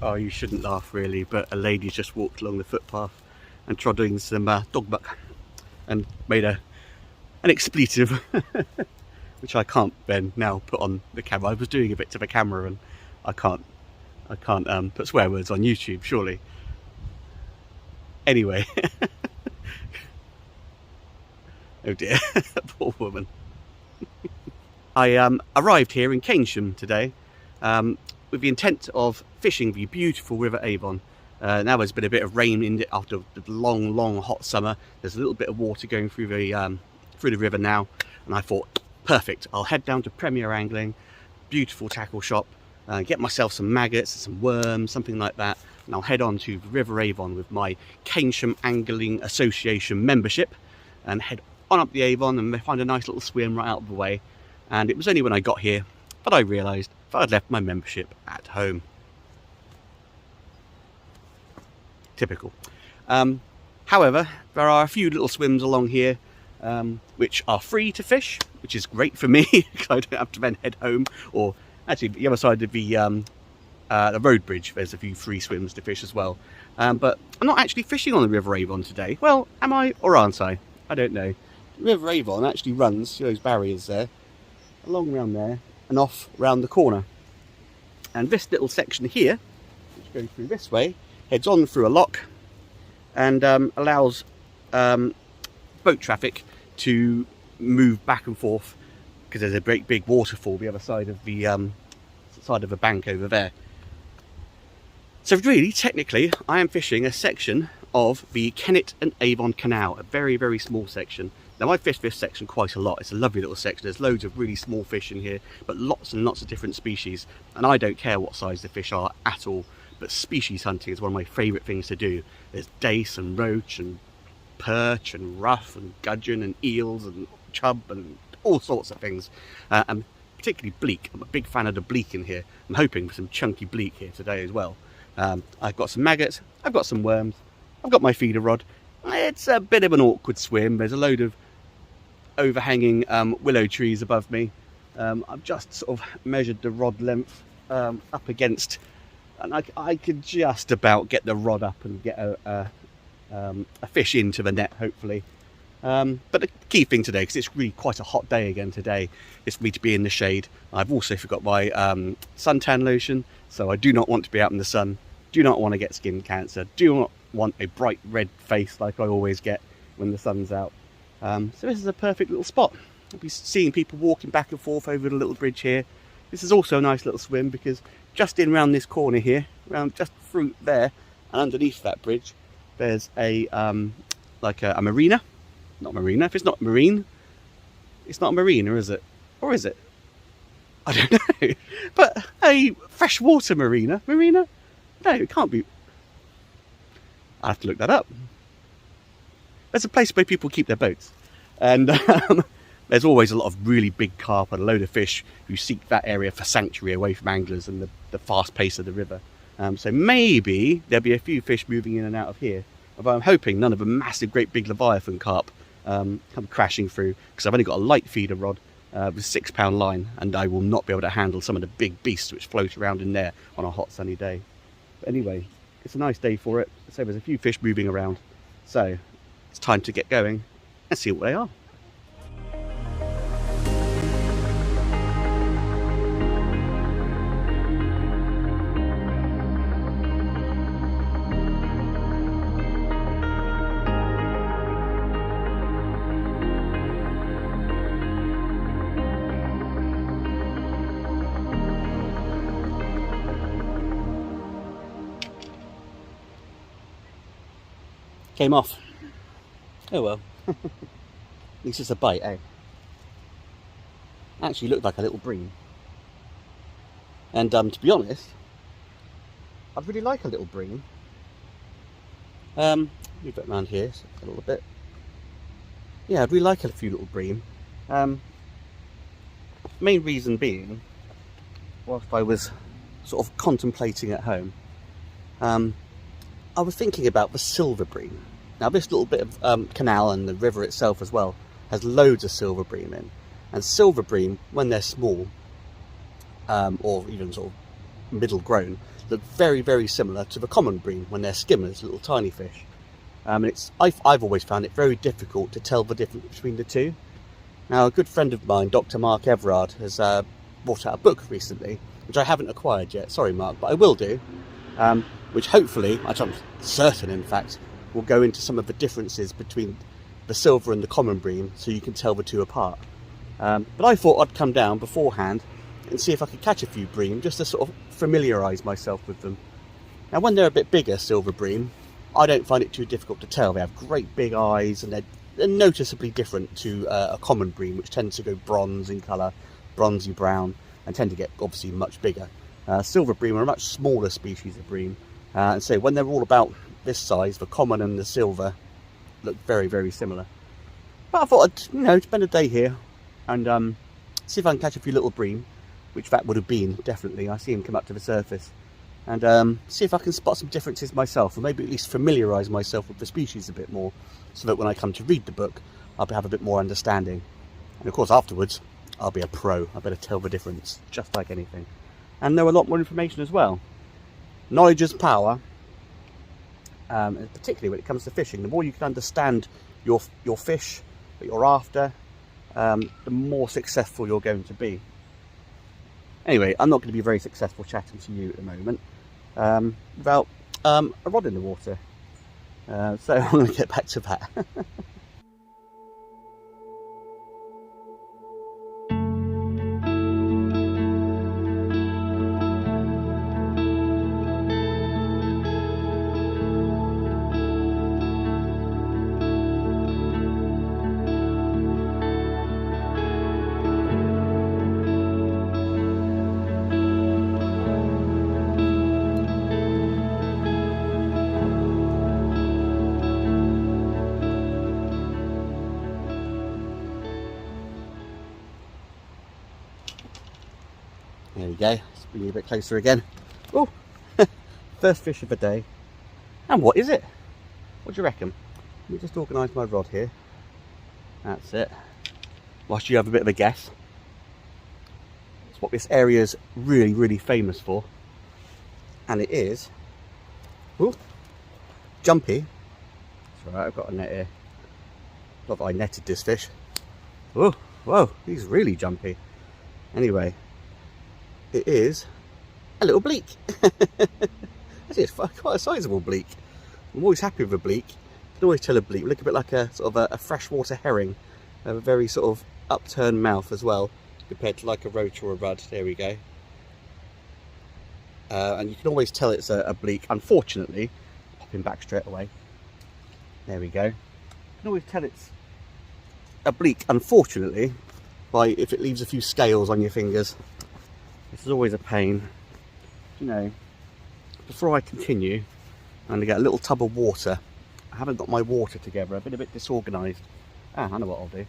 Oh, you shouldn't laugh really, but a lady just walked along the footpath and tried doing some dog buck and made an expletive, which I can't then now put on the camera. I was doing a bit to the camera, and I can't put swear words on YouTube, surely. Anyway, oh dear, poor woman. I arrived here in Keynsham today with the intent of fishing the beautiful River Avon. Now there's been a bit of rain after the long hot summer. There's a little bit of water going through the river now, and I thought, perfect, I'll head down to Premier Angling, beautiful tackle shop, get myself some maggots, some worms, something like that, and I'll head on to the River Avon with my Keynsham Angling Association membership and head on up the Avon and find a nice little swim right out of the way. And it was only when I got here that I realised that I'd left my membership at home. Typical. However, there are a few little swims along here which are free to fish, which is great for me because I don't have to then head home. Or actually, the other side of the road bridge, there's a few free swims to fish as well. But I'm not actually fishing on the River Avon today. Well, am I or aren't I? I don't know. The River Avon actually runs, see those barriers there, along around there and off round the corner. And this little section here, which goes through this way, heads on through a lock and allows boat traffic to move back and forth because there's a great big waterfall the other side of the bank over there. So really, technically, I am fishing a section of the Kennet and Avon Canal, a very small section. Now, I've fished this section quite a lot. It's a lovely little section. There's loads of really small fish in here, but lots and lots of different species. And I don't care what size the fish are at all, but species hunting is one of my favourite things to do. There's dace and roach and perch and ruff and gudgeon and eels and chub and all sorts of things. And particularly bleak. I'm a big fan of the bleak in here. I'm hoping for some chunky bleak here today as well. I've got some maggots, I've got some worms, I've got my feeder rod. It's a bit of an awkward swim. There's a load of overhanging willow trees above me. I've just sort of measured the rod length up against, and I could just about get the rod up and get a fish into the net, hopefully. But the key thing today, because it's really quite a hot day again today, is for me to be in the shade. I've also forgot my suntan lotion, so I do not want to be out in the sun, do not want to get skin cancer, do not want a bright red face like I always get when the sun's out. So this is a perfect little spot. I'll be seeing people walking back and forth over the little bridge here. This is also a nice little swim because just in round this corner here, around just through there and underneath that bridge, there's a like a marina. Not marina. If it's not marine, it's not a marina, is it? Or is it? I don't know. But a freshwater marina. Marina? No, it can't be. I have to look that up. There's a place where people keep their boats, and there's always a lot of really big carp and a load of fish who seek that area for sanctuary away from anglers and the fast pace of the river. So maybe there'll be a few fish moving in and out of here, although I'm hoping none of a massive great big leviathan carp come crashing through, because I've only got a light feeder rod with 6 pound line, and I will not be able to handle some of the big beasts which float around in there on a hot sunny day. But anyway, it's a nice day for it. So there's a few fish moving around, so it's time to get going and see what they are. Came off. Oh well. At least it's a bite, eh? Actually looked like a little bream. And to be honest, I'd really like a little bream. Move it around here a little bit. Yeah, I'd really like a few little bream. Main reason being, whilst I was sort of contemplating at home, I was thinking about the Silver Bream. Now this little bit of canal and the river itself as well has loads of Silver Bream in. And Silver Bream, when they're small, or even sort of middle grown, look very, very similar to the common bream when they're skimmers, little tiny fish. And I've always found it very difficult to tell the difference between the two. Now, a good friend of mine, Dr. Mark Everard, has brought out a book recently, which I haven't acquired yet. Sorry, Mark, but I will do. Which hopefully, I'm certain in fact, will go into some of the differences between the silver and the common bream, so you can tell the two apart. But I thought I'd come down beforehand and see if I could catch a few bream, just to sort of familiarise myself with them. Now, when they're a bit bigger, silver bream, I don't find it too difficult to tell. They have great big eyes, and they're noticeably different to a common bream, which tends to go bronze in colour, bronzy brown, and tend to get obviously much bigger. Silver bream are a much smaller species of bream, and so when they're all about this size, the common and the silver look very, very similar. But I thought I'd spend a day here and see if I can catch a few little bream, which that would have been, definitely. I see him come up to the surface, and see if I can spot some differences myself, or maybe at least familiarise myself with the species a bit more, so that when I come to read the book, I'll have a bit more understanding. And of course, afterwards, I'll be a pro. I better tell the difference, just like anything. And know a lot more information as well. Knowledge is power, and particularly when it comes to fishing. The more you can understand your fish that you're after, the more successful you're going to be. Anyway, I'm not going to be very successful chatting to you at the moment without a rod in the water. So I'm going to get back to that. There we go, let's bring you a bit closer again. Oh, first fish of the day. And what is it? What do you reckon? Let me just organise my rod here. That's it. Whilst you have a bit of a guess. It's what this area is really, really famous for. And it is, ooh, jumpy. That's right, I've got a net here. Not that I netted this fish. Oh, whoa, he's really jumpy. Anyway, it is a little bleak. Actually, it's quite a sizable bleak. I'm always happy with a bleak. You can always tell a bleak. Look a bit like a sort of a freshwater herring. They have a very sort of upturned mouth as well, compared to like a roach or a rudd. There we go. And you can always tell it's a bleak. Unfortunately, pop him back straight away. There we go. You can always tell it's a bleak, unfortunately, by if it leaves a few scales on your fingers. This is always a pain. You know, before I continue, I'm going to get a little tub of water. I haven't got my water together. I've been a bit disorganised. I know what I'll do.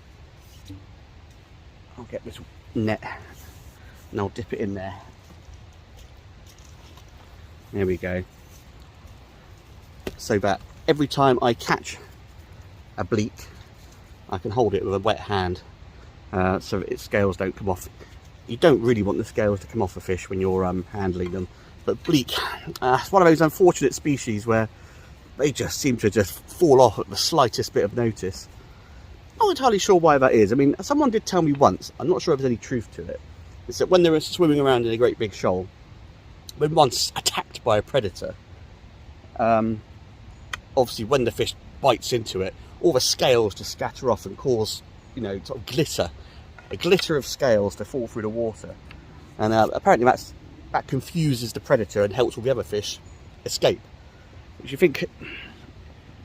I'll get this net and I'll dip it in there. There we go. So that every time I catch a bleak, I can hold it with a wet hand so that its scales don't come off. You don't really want the scales to come off a fish when you're handling them. But bleak, it's one of those unfortunate species where they just seem to just fall off at the slightest bit of notice. Not entirely sure why that is. I mean, someone did tell me once, I'm not sure if there's any truth to it, is that when they were swimming around in a great big shoal, when once attacked by a predator, obviously when the fish bites into it, all the scales just scatter off and cause, you know, sort of glitter. A glitter of scales to fall through the water. And apparently that confuses the predator and helps all the other fish escape. Which you think,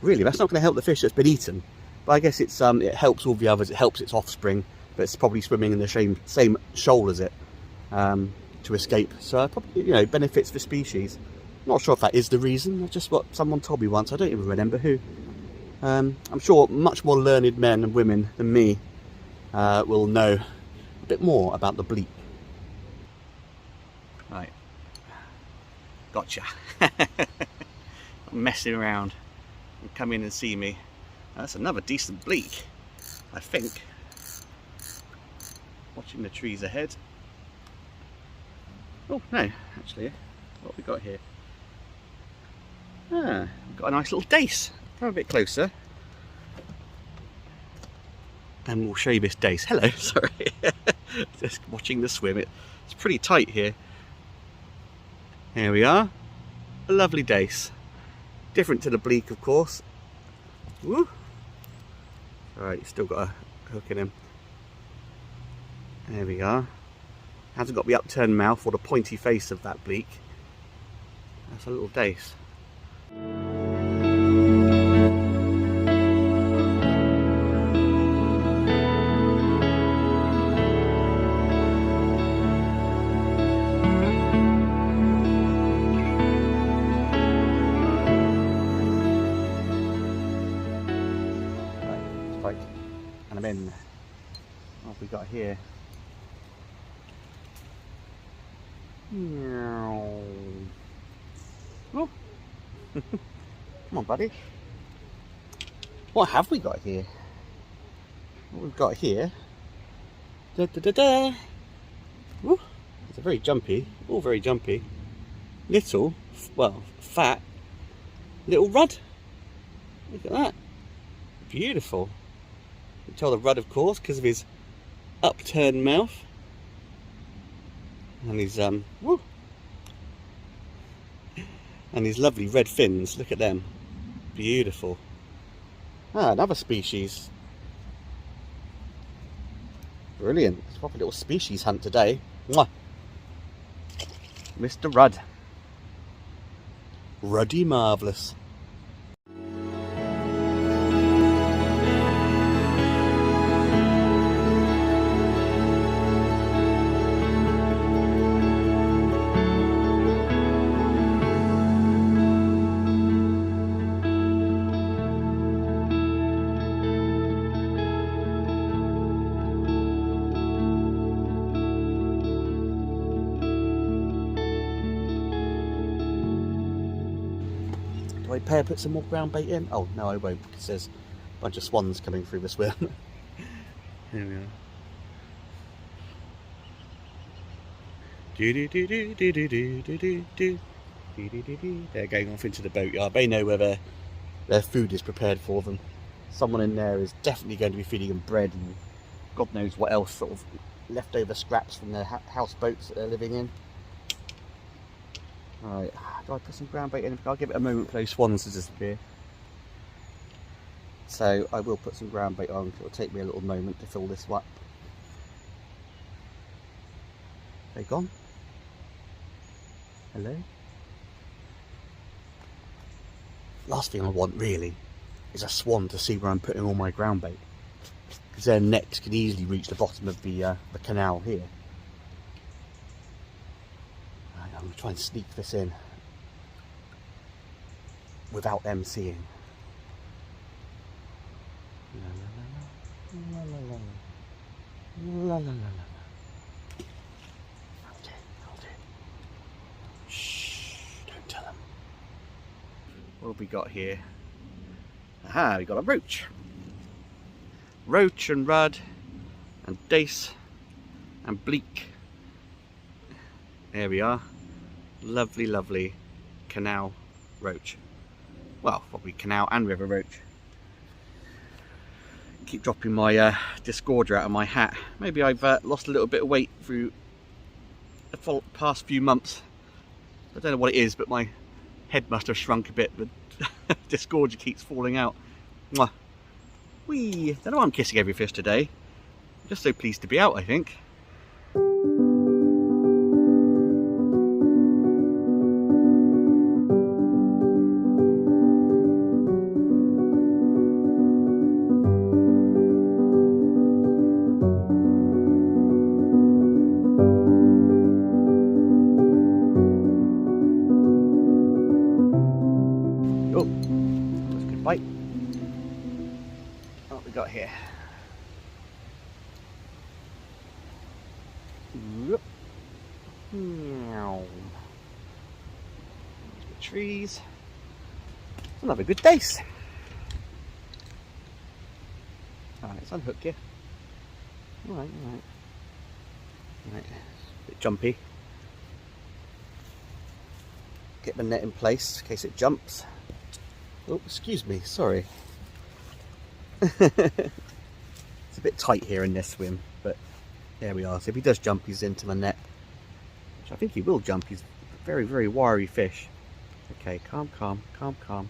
really, that's not going to help the fish that's been eaten. But I guess it helps all the others, it helps its offspring, but it's probably swimming in the same shoal as it to escape. So it probably, you know, benefits the species. Not sure if that is the reason, that's just what someone told me once, I don't even remember who. I'm sure much more learned men and women than me will know a bit more about the bleak. Right, gotcha. Messing around and come in and see me. That's another decent bleak, I think. Watching the trees ahead. Oh no, actually, what have we got here? Ah, we've got a nice little dace. Come a bit closer. And we'll show you this dace. Hello, sorry. Just watching the swim. It's pretty tight here. Here we are. A lovely dace. Different to the bleak, of course. Woo! Alright, you've still got a hook in him. There we are. Hasn't got the upturned mouth or the pointy face of that bleak. That's a little dace. And I'm in. What have we got here? Oh. Come on, buddy. What have we got here? What we've got here? Da da da da. Ooh, it's a very jumpy. All very jumpy. Little, well, fat little rudd. Look at that. Beautiful. You can tell the rudd, of course, because of his upturned mouth. And his woo, and his lovely red fins. Look at them, beautiful. Ah, another species. Brilliant. It's a proper little species hunt today. Mwah. Mr. Rudd. Ruddy marvellous. Do I pair put some more ground bait in? Oh no, I won't, because there's a bunch of swans coming through the swim. Here we are. They're going off into the boatyard. They know where their food is prepared for them. Someone in there is definitely going to be feeding them bread and God knows what else, sort of leftover scraps from their houseboats that they're living in. Right, do I put some ground bait in? I'll give it a moment for those swans to disappear. So I will put some ground bait on. It'll take me a little moment to fill this up. They gone? Hello? Last thing I want really is a swan to see where I'm putting all my ground bait, because their necks can easily reach the bottom of the canal here. I'm going to try and sneak this in without them seeing. La la la la la la la la la. I'll do. Shh! Don't tell them. What have we got here? Aha! We got a roach. Roach and rudd and dace and bleak. There we are. Lovely, lovely canal roach. Well, probably canal and river roach. Keep dropping my disgorger out of my hat. Maybe I've lost a little bit of weight through the past few months. I don't know what it is, but my head must have shrunk a bit. The disgorger keeps falling out. Mwah. Whee! Don't know why I'm kissing every fish today. I'm just so pleased to be out, I think. Oh, that's a good bite. What we got here? The trees. Another good dace. Alright, let's unhook you. Alright. Right. A bit jumpy. get the net in place in case it jumps. Oh, excuse me, sorry. It's a bit tight here in this swim, but there we are. So if he does jump, he's into my net, which I think he will jump. He's a very, very wiry fish. Okay, calm, calm, calm, calm.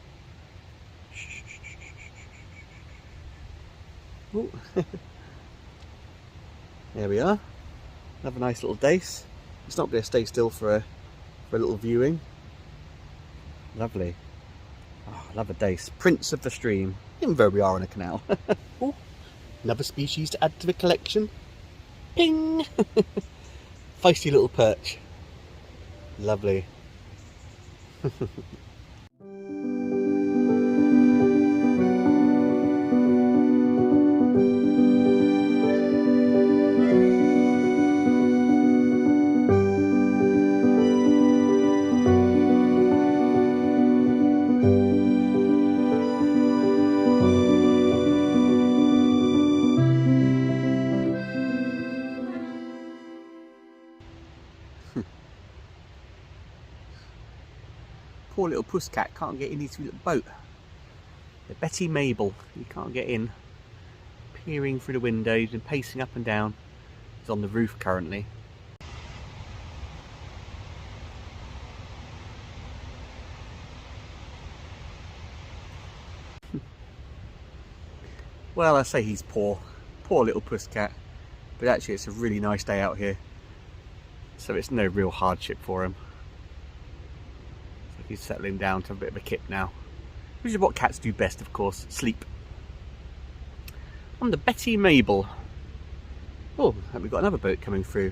Ooh. There we are. Have a nice little dace. It's not going to stay still for a little viewing. Lovely. Oh, I love a dace. Prince of the stream. Even though we are on a canal. Ooh, another species to add to the collection. Ping! Feisty little perch. Lovely. Poor little pusscat can't get in his little boat. The Betty Mabel, he can't get in. Peering through the windows and pacing up and down. He's on the roof currently. Well, I say he's poor. Poor little pusscat. But actually it's a really nice day out here. So it's no real hardship for him. He's settling down to a bit of a kip now, which is what cats do best, of course, sleep. On the Betty Mabel. Oh, and we've got another boat coming through.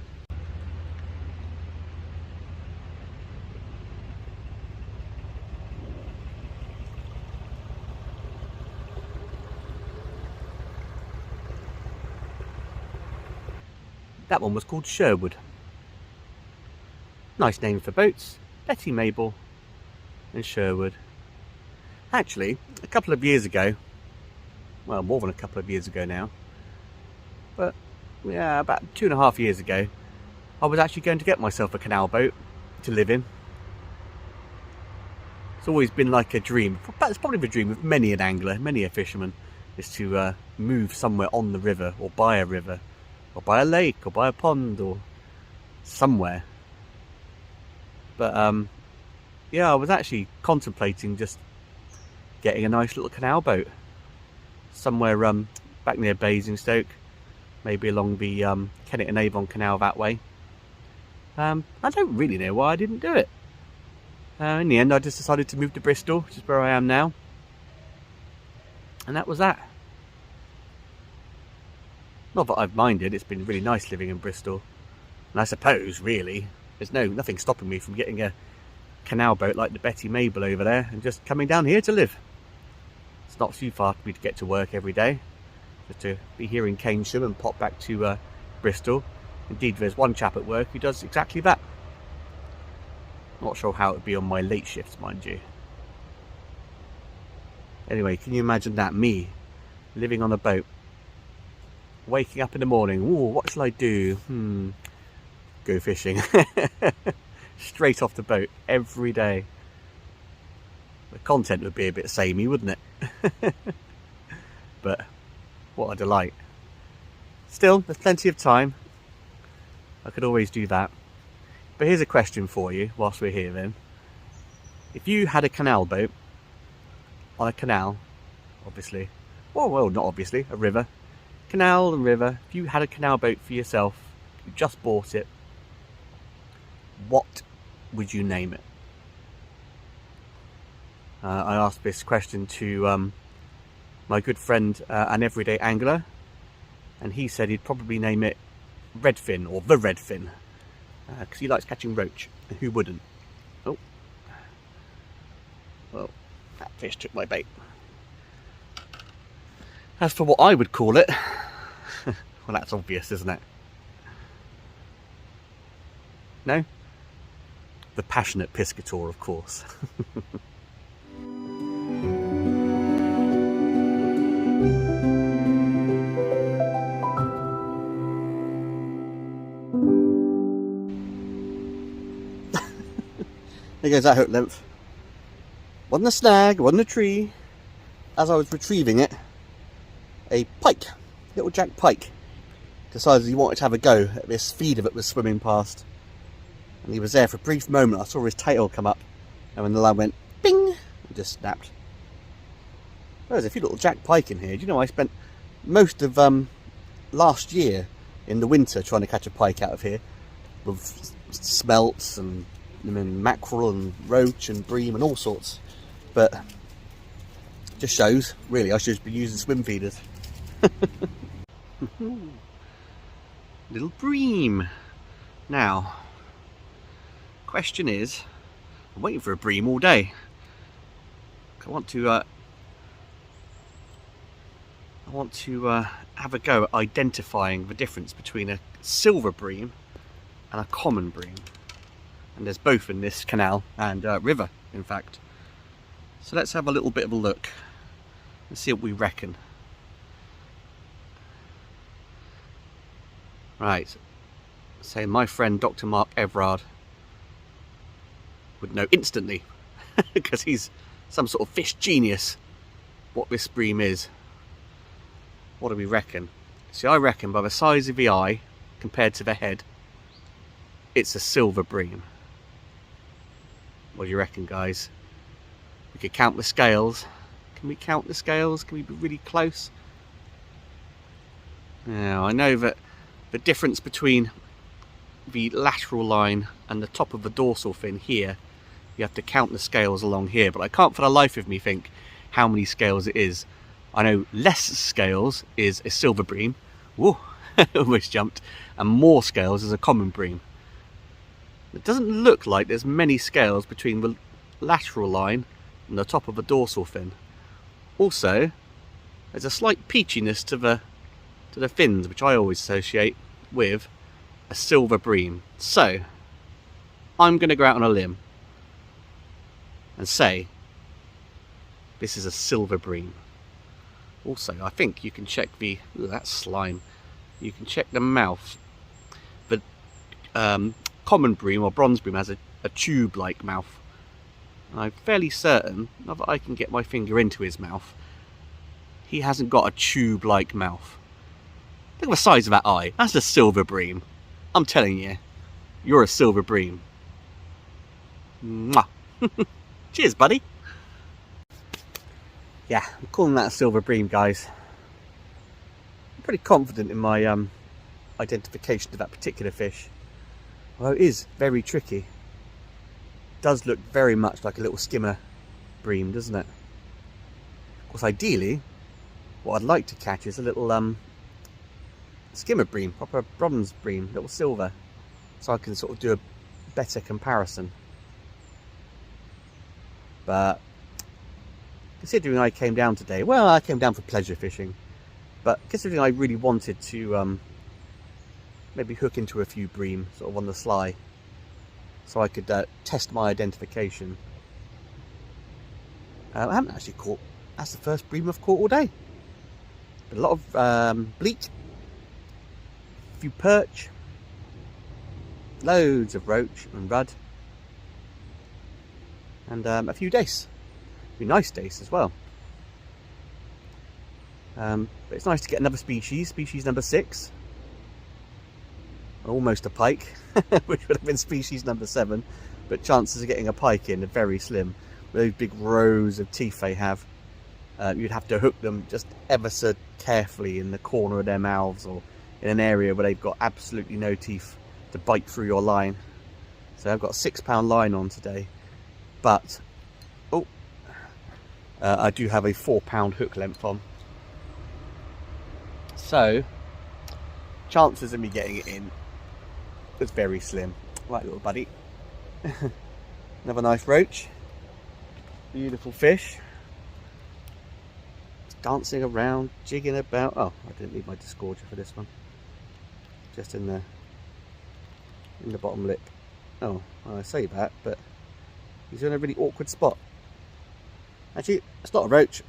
That one was called Sherwood. Nice name for boats, Betty Mabel and Sherwood. Actually, a couple of years ago, well, more than a couple of years ago now, but yeah, about 2.5 years ago, I was actually going to get myself a canal boat to live in. It's always been like a dream. It's probably the dream of many an angler, many a fisherman, is to move somewhere on the river, or by a river, or by a lake, or by a pond, or somewhere. But yeah, I was actually contemplating just getting a nice little canal boat somewhere back near Basingstoke, maybe along the Kennet and Avon Canal that way. I don't really know why I didn't do it. In the end, I just decided to move to Bristol, which is where I am now, and that was that. Not that I've minded, it's been really nice living in Bristol, and I suppose really there's nothing stopping me from getting a canal boat like the Betty Mabel over there and just coming down here to live. It's not too far for me to get to work every day, just to be here in Keynsham and pop back to Bristol. Indeed, there's one chap at work who does exactly that. Not sure how it would be on my late shifts, mind you. Anyway, can you imagine that? Me living on a boat, waking up in the morning, ooh, what shall I do? Go fishing. Straight off the boat every day. The content would be a bit samey, wouldn't it? But what a delight. Still, there's plenty of time. I could always do that. But here's a question for you whilst we're here then. If you had a canal boat on a canal, obviously, well, not obviously, a river, canal and river, if you had a canal boat for yourself, you just bought it, what would you name it? I asked this question to my good friend, an everyday angler, and he said he'd probably name it Redfin, or the Redfin, because he likes catching roach, and who wouldn't? Oh, well, that fish took my bait. As for what I would call it, well, that's obvious, isn't it? No? The Passionate Piscator, of course. There goes that hook length. Wasn't a snag, wasn't a tree. As I was retrieving it, a pike, little jack pike, decided he wanted to have a go at this feeder that was swimming past. And he was there for a brief moment. I saw his tail come up, and when the line went bing, it just snapped. There's a few little jack pike in here. Do you know I spent most of last year in the winter trying to catch a pike out of here with smelts and mackerel and roach and bream and all sorts, but just shows really I should be using swim feeders. Little bream. Now, question is, I'm waiting for a bream all day. I want to have a go at identifying the difference between a silver bream and a common bream. And there's both in this canal and river, in fact. So let's have a little bit of a look and see what we reckon. Right, so my friend Dr. Mark Everard would know instantly, because he's some sort of fish genius, what this bream is. What do we reckon? See, I reckon by the size of the eye compared to the head, it's a silver bream. What do you reckon, guys? We could count the scales. Can we count the scales? Can we be really close? Now, I know that the difference between the lateral line and the top of the dorsal fin here, you have to count the scales along here, but I can't for the life of me think how many scales it is. I know less scales is a silver bream. Whoa, almost jumped. And more scales is a common bream. It doesn't look like there's many scales between the lateral line and the top of the dorsal fin. Also, there's a slight peachiness to the fins, which I always associate with a silver bream. So, I'm going to go out on a limb and say this is a silver bream. Also, I think you can check the, that's slime, you can check the mouth. The common bream or bronze bream has a tube-like mouth. I'm fairly certain, now that I can get my finger into his mouth, he hasn't got a tube-like mouth. Look at the size of that eye. That's a silver bream. I'm telling you, you're a silver bream. Mwah. Cheers, buddy. Yeah, I'm calling that a silver bream, guys. I'm pretty confident in my identification of that particular fish. Although it is very tricky. It does look very much like a little skimmer bream, doesn't it? Of course, ideally, what I'd like to catch is a little skimmer bream, proper bronze bream, little silver, so I can sort of do a better comparison. But considering I came down today, well, I came down for pleasure fishing, but considering I really wanted to maybe hook into a few bream sort of on the sly, so I could test my identification. I haven't actually caught, that's the first bream I've caught all day. But a lot of bleak, a few perch, loads of roach and rudd, and a few dace. A few nice dace as well. But it's nice to get another species number 6. Almost a pike, which would have been species number 7, but chances of getting a pike in are very slim. With those big rows of teeth they have, you'd have to hook them just ever so carefully in the corner of their mouths or in an area where they've got absolutely no teeth to bite through your line. So I've got a 6-pound line on today, but I do have a 4-pound hook length on. So chances of me getting it in is very slim. Right, little buddy. Another nice roach. Beautiful fish. It's dancing around, jigging about. Oh, I didn't need my disgorger for this one. Just in the bottom lip. Oh, well, I say that, but he's in a really awkward spot. Actually, it's not a roach.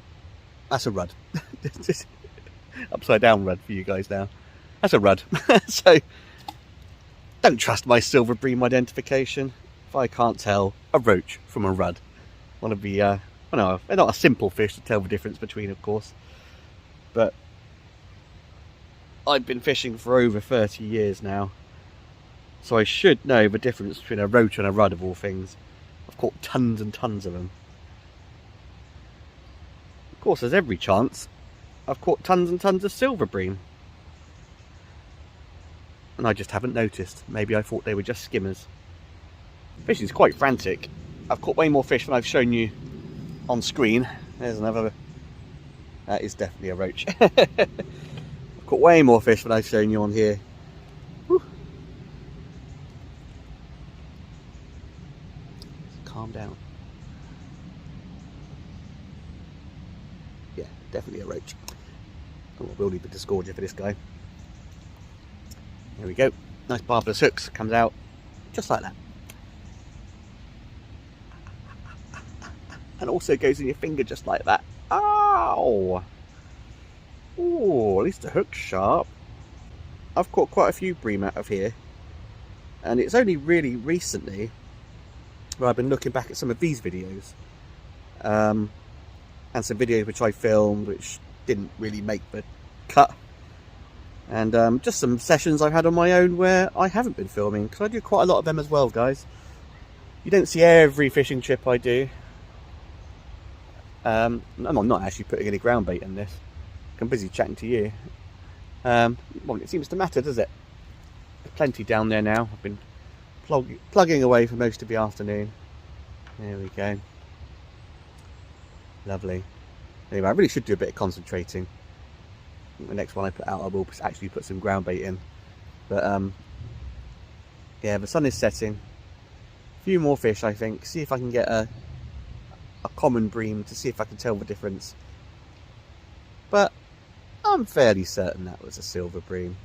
That's a rudd. Upside down rudd for you guys now. That's a rudd. So don't trust my silver bream identification. if I can't tell a roach from a rudd. One of the, well, no, they're not a simple fish to tell the difference between, of course, but I've been fishing for over 30 years now, so I should know the difference between a roach and a rudd of all things. I've caught tons and tons of them. Of course, there's every chance I've caught tons and tons of silver bream, and I just haven't noticed. Maybe I thought they were just skimmers. Fishing's quite frantic. I've caught way more fish than I've shown you on screen. There's another. That is definitely a roach. I've caught way more fish than I've shown you on here. Whew. Calm down. Yeah, definitely a roach. Oh, we'll need the disgorger for this guy. There we go. Nice barbless hooks. Comes out just like that. And also goes in your finger just like that. Ow! Oh, at least the hook's sharp. I've caught quite a few bream out of here, and it's only really recently where I've been looking back at some of these videos, and some videos which I filmed which didn't really make the cut, and just some sessions I've had on my own where I haven't been filming, because I do quite a lot of them as well, guys. You don't see every fishing trip I do. I'm not actually putting any ground bait in this. I'm busy chatting to you. Well, it seems to matter, does it? There's plenty down there now. I've been plugging away for most of the afternoon. There we go. Lovely. Anyway, I really should do a bit of concentrating. I think the next one I put out, I will actually put some ground bait in. But yeah, the sun is setting. A few more fish, I think. See if I can get a common bream to see if I can tell the difference. But I'm fairly certain that was a silver bream.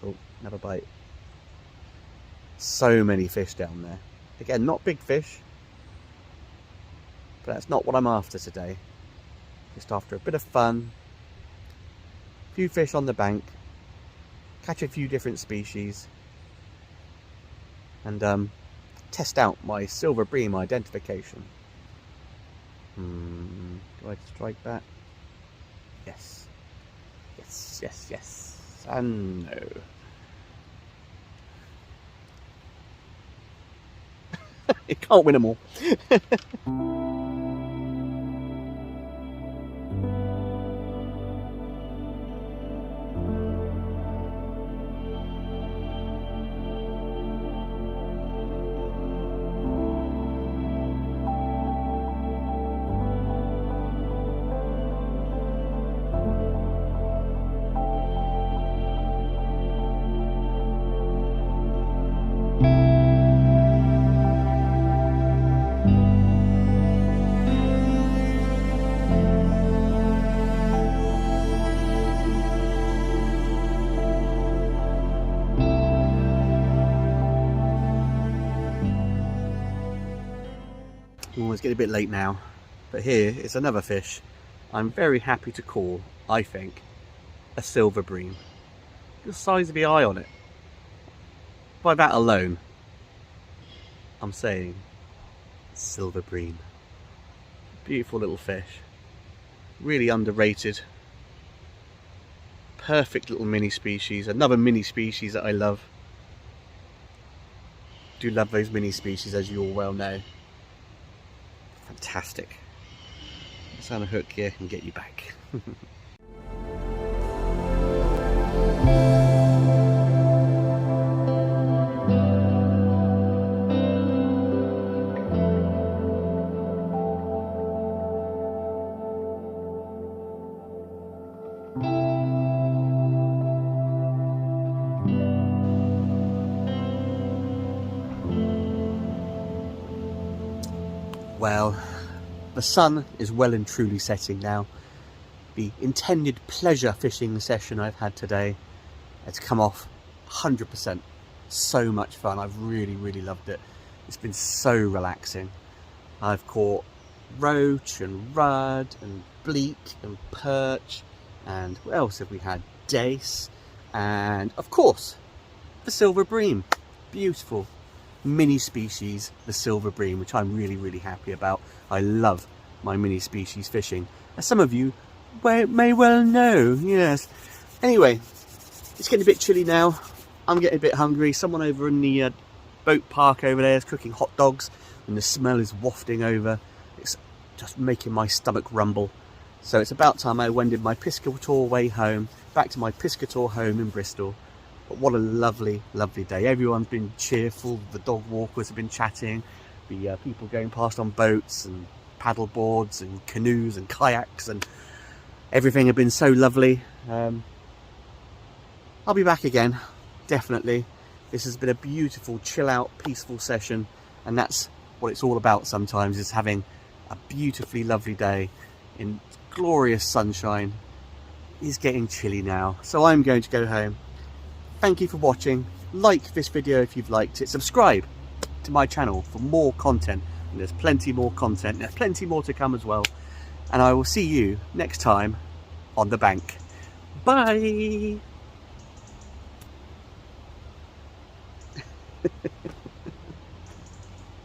Oh, another bite. So many fish down there. Again, not big fish, but that's not what I'm after today. Just after a bit of fun, a few fish on the bank, catch a few different species, and test out my silver bream identification. Do I strike that? Yes. Yes, yes, yes. And no. You can't win them all. Oh, it's getting a bit late now, but here is another fish I'm very happy to call, I think, a silver bream. The size of the eye on it. By that alone, I'm saying silver bream. Beautiful little fish. Really underrated. Perfect little mini species. Another mini species that I love. Do love those mini species, as you all well know. Fantastic. Let's on a hook here and get you back. Well, the sun is well and truly setting now. The intended pleasure fishing session I've had today has come off 100%. So much fun. I've really loved it. It's been so relaxing. I've caught roach and rudd and bleak and perch, and what else have we had? Dace, and of course the silver bream. Beautiful. mini species, the Silver Bream, which I'm really happy about. I love my mini species fishing, as some of you may well know. Yes. Anyway, it's getting a bit chilly now. I'm getting a bit hungry. Someone over in the boat park over there is cooking hot dogs, and the smell is wafting over. It's just making my stomach rumble. So it's about time I wended my Piscator way home, back to my Piscator home in Bristol. But what a lovely day. Everyone's been cheerful. The dog walkers have been chatting. The people going past on boats and paddle boards and canoes and kayaks, and everything have been so lovely. I'll be back again, definitely. This has been a beautiful, chill out, peaceful session, and that's what it's all about sometimes, is having a beautifully lovely day in glorious sunshine. It's getting chilly now, so I'm going to go home. Thank you for watching. Like this video if you've liked it. Subscribe to my channel for more content. And there's plenty more content. There's plenty more to come as well. And I will see you next time on the bank. Bye.